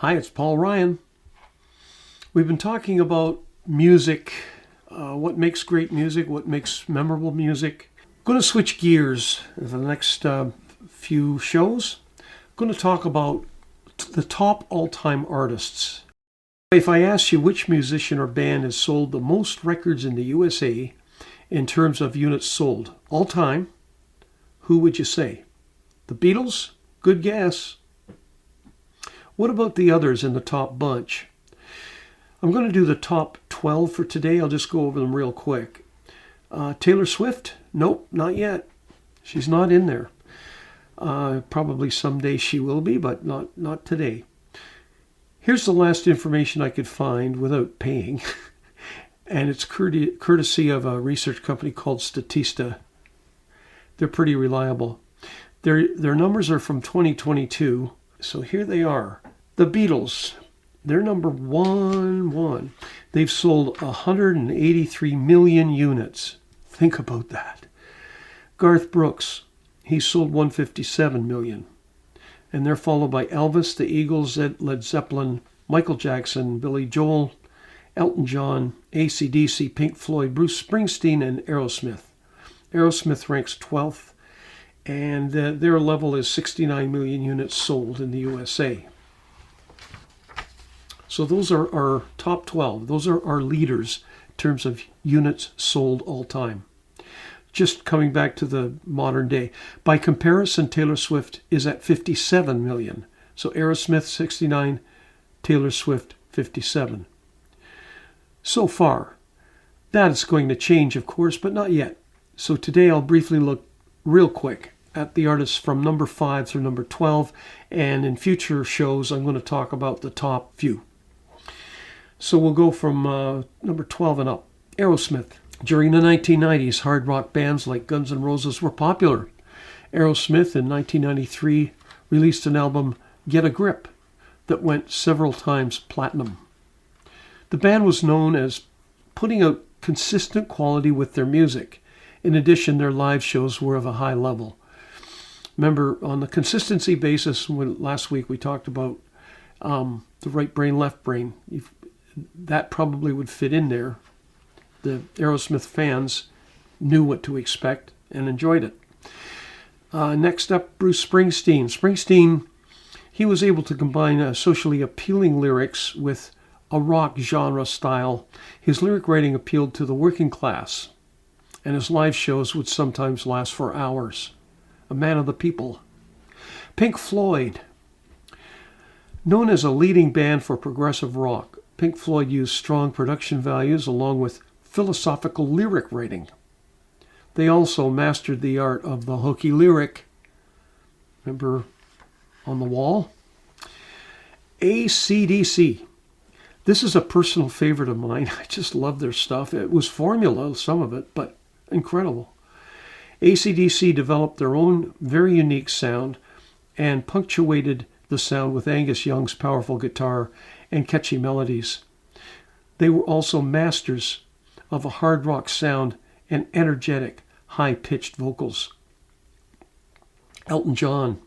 Hi, it's Paul Ryan. We've been talking about music, what makes great music, what makes memorable music. I'm going to switch gears in the next few shows. I'm going to talk about the top all-time artists. If I asked you which musician or band has sold the most records in the USA in terms of units sold all time, who would you say? The Beatles? Good guess. What about the others in the top bunch? I'm going to do the top 12 for today. I'll just go over them real quick. Taylor Swift? Nope, not yet. She's not in there. Probably someday she will be, but not today. Here's the last information I could find without paying. And it's courtesy of a research company called Statista. They're pretty reliable. Their numbers are from 2022. So here they are. The Beatles, they're number 1. They've sold 183 million units. Think about that. Garth Brooks, he sold 157 million. And they're followed by Elvis, the Eagles, Led Zeppelin, Michael Jackson, Billy Joel, Elton John, AC/DC, Pink Floyd, Bruce Springsteen, and Aerosmith. Aerosmith ranks 12th. And their level is 69 million units sold in the USA. So those are our top 12. Those are our leaders in terms of units sold all time. Just coming back to the modern day. By comparison, Taylor Swift is at 57 million. So Aerosmith 69, Taylor Swift 57. So far. That is going to change, of course, but not yet. So today I'll briefly look real quick at the artists from number 5 through number 12, and in future shows I'm going to talk about the top few. So we'll go from number 12 and up. Aerosmith. During the 1990s, hard rock bands like Guns N' Roses were popular. Aerosmith in 1993 released an album, Get a Grip, that went several times platinum. The band was known as putting out consistent quality with their music. In addition, their live shows were of a high level. Remember, on the consistency basis, last week we talked about the right brain, left brain. That probably would fit in there. The Aerosmith fans knew what to expect and enjoyed it. Next up, Bruce Springsteen. Springsteen, he was able to combine socially appealing lyrics with a rock genre style. His lyric writing appealed to the working class, and his live shows would sometimes last for hours. A man of the people. Pink Floyd. Known as a leading band for progressive rock, Pink Floyd used strong production values along with philosophical lyric writing. They also mastered the art of the hooky lyric. Remember On the Wall? AC/DC. This is a personal favorite of mine. I just love their stuff. It was formula, some of it, but incredible. AC/DC developed their own very unique sound and punctuated the sound with Angus Young's powerful guitar and catchy melodies. They were also masters of a hard rock sound and energetic, high-pitched vocals. Elton John.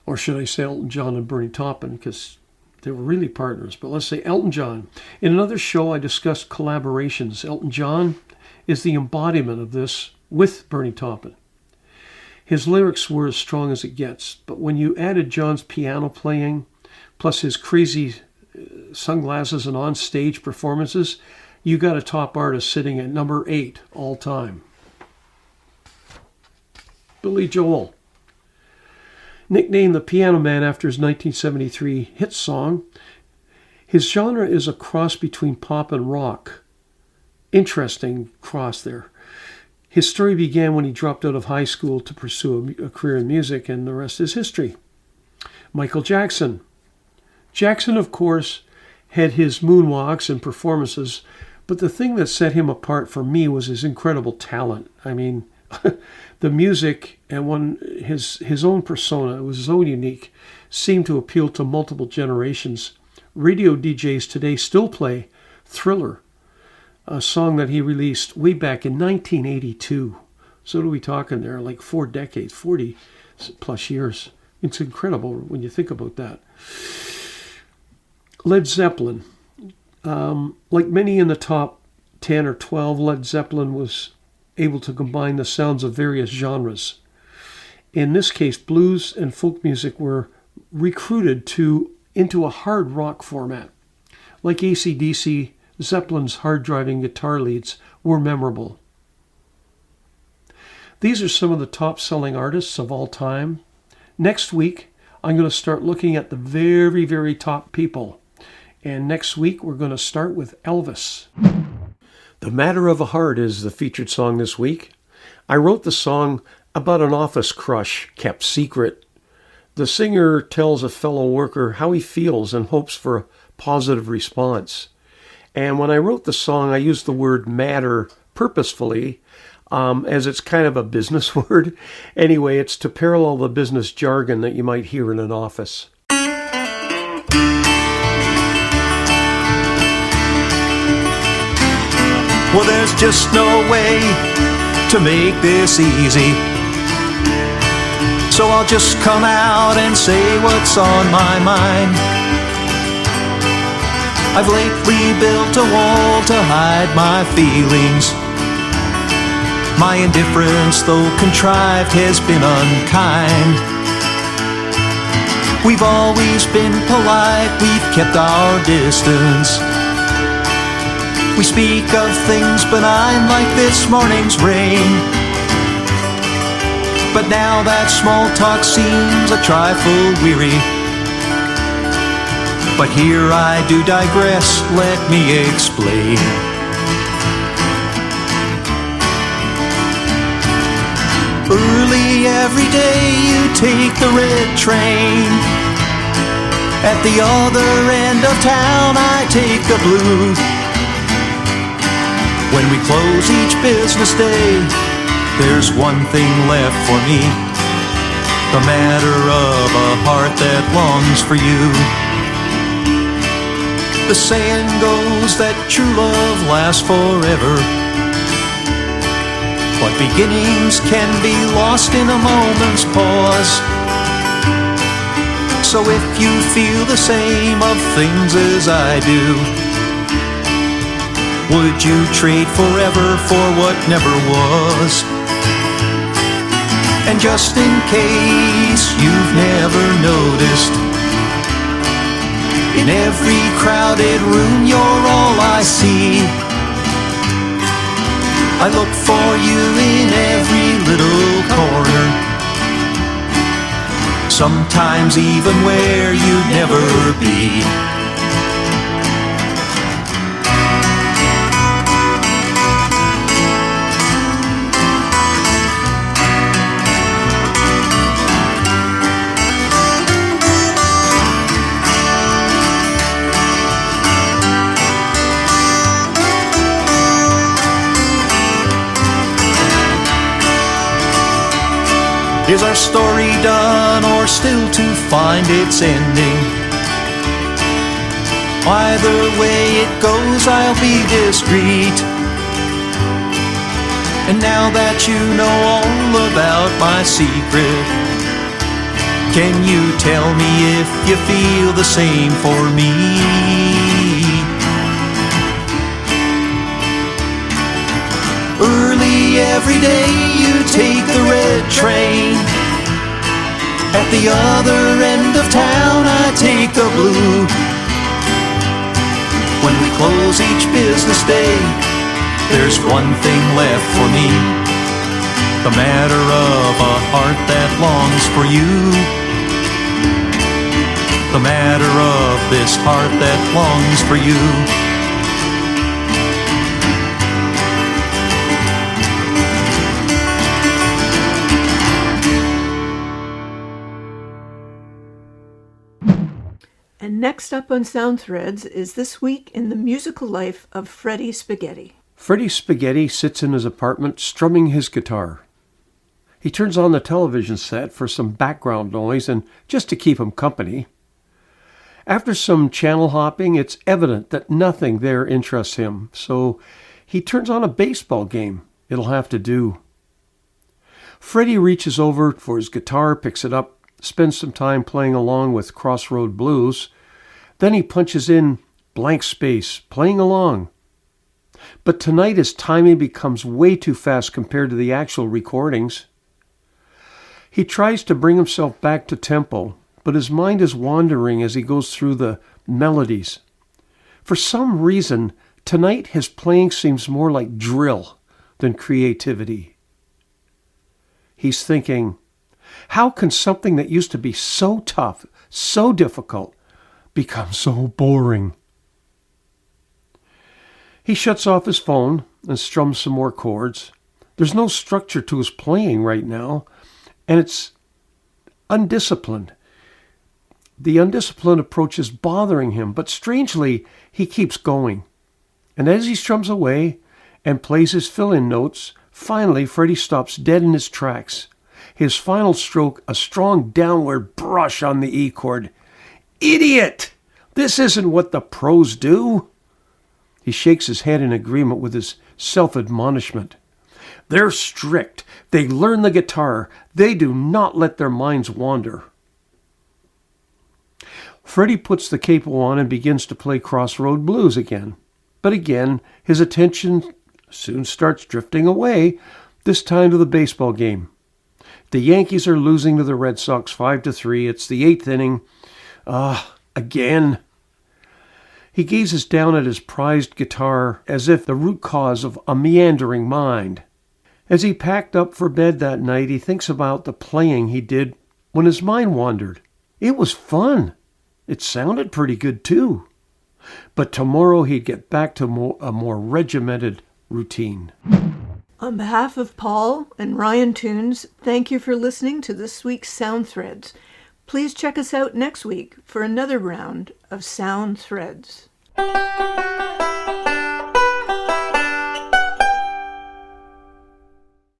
Or should I say Elton John and Bernie Taupin, because they were really partners. But let's say Elton John. In another show, I discussed collaborations. Elton John is the embodiment of this with Bernie Taupin. His lyrics were as strong as it gets, but when you added John's piano playing, plus his crazy sunglasses and on-stage performances, you got a top artist sitting at number 8 all time. Billy Joel. Nicknamed the Piano Man after his 1973 hit song, his genre is a cross between pop and rock. Interesting cross there. His story began when he dropped out of high school to pursue a career in music, and the rest is history. Michael Jackson. Jackson, of course, had his moonwalks and performances, but the thing that set him apart for me was his incredible talent. I mean, the music and his own persona was so unique, seemed to appeal to multiple generations. Radio DJs today still play Thriller, a song that he released way back in 1982. So what are we talking there? Like 4 decades, 40 plus years. It's incredible when you think about that. Led Zeppelin. Like many in the top 10 or 12, Led Zeppelin was able to combine the sounds of various genres. In this case, blues and folk music were recruited into a hard rock format. Like AC/DC, Zeppelin's hard-driving guitar leads were memorable. These are some of the top-selling artists of all time. Next week, I'm going to start looking at the very, very top people. And next week, we're going to start with Elvis. The Matter of a Heart is the featured song this week. I wrote the song about an office crush kept secret. The singer tells a fellow worker how he feels and hopes for a positive response. And when I wrote the song, I used the word matter purposefully, as it's kind of a business word. Anyway, it's to parallel the business jargon that you might hear in an office. Well, there's just no way to make this easy, so I'll just come out and say what's on my mind. I've lately built a wall to hide my feelings. My indifference, though contrived, has been unkind. We've always been polite, we've kept our distance. We speak of things benign like this morning's rain. But now that small talk seems a trifle weary. But here I do digress, let me explain. Early every day you take the red train. At the other end of town I take the blue. When we close each business day, there's one thing left for me, the matter of a heart that longs for you. The saying goes that true love lasts forever, but beginnings can be lost in a moment's pause. So if you feel the same of things as I do, would you trade forever for what never was? And just in case you've never noticed, in every crowded room you're all I see. I look for you in every little corner, sometimes even where you'd never be. Is our story done or still to find its ending? Either way it goes, I'll be discreet. And now that you know all about my secret, can you tell me if you feel the same for me? Early every day you take the red train. At the other end of town I take the blue. When we close each business day, there's one thing left for me, the matter of a heart that longs for you. The matter of this heart that longs for you. And next up on Sound Threads is This Week in the Musical Life of Freddie Spaghetti. Freddie Spaghetti sits in his apartment strumming his guitar. He turns on the television set for some background noise and just to keep him company. After some channel hopping, it's evident that nothing there interests him, so he turns on a baseball game. It'll have to do. Freddie reaches over for his guitar, picks it up, spends some time playing along with Crossroad Blues. Then he punches in blank space, playing along. But tonight his timing becomes way too fast compared to the actual recordings. He tries to bring himself back to tempo, but his mind is wandering as he goes through the melodies. For some reason, tonight his playing seems more like drill than creativity. He's thinking, how can something that used to be so tough, so difficult, become so boring? He shuts off his phone and strums some more chords. There's no structure to his playing right now, and it's undisciplined. The undisciplined approach is bothering him, but strangely, he keeps going. And as he strums away and plays his fill-in notes, finally Freddie stops dead in his tracks. His final stroke, a strong downward brush on the E chord. Idiot! This isn't what the pros do. He shakes his head in agreement with his self-admonishment. They're strict. They learn the guitar. They do not let their minds wander. Freddie puts the capo on and begins to play Crossroad Blues again. But again, his attention soon starts drifting away, this time to the baseball game. The Yankees are losing to the Red Sox 5-3. It's the 8th inning. Again. He gazes down at his prized guitar as if the root cause of a meandering mind. As he packed up for bed that night, he thinks about the playing he did when his mind wandered. It was fun. It sounded pretty good too. But tomorrow he'd get back to a more regimented routine. On behalf of Paul and Ryan Tunes, thank you for listening to this week's Sound Threads. Please check us out next week for another round of Sound Threads.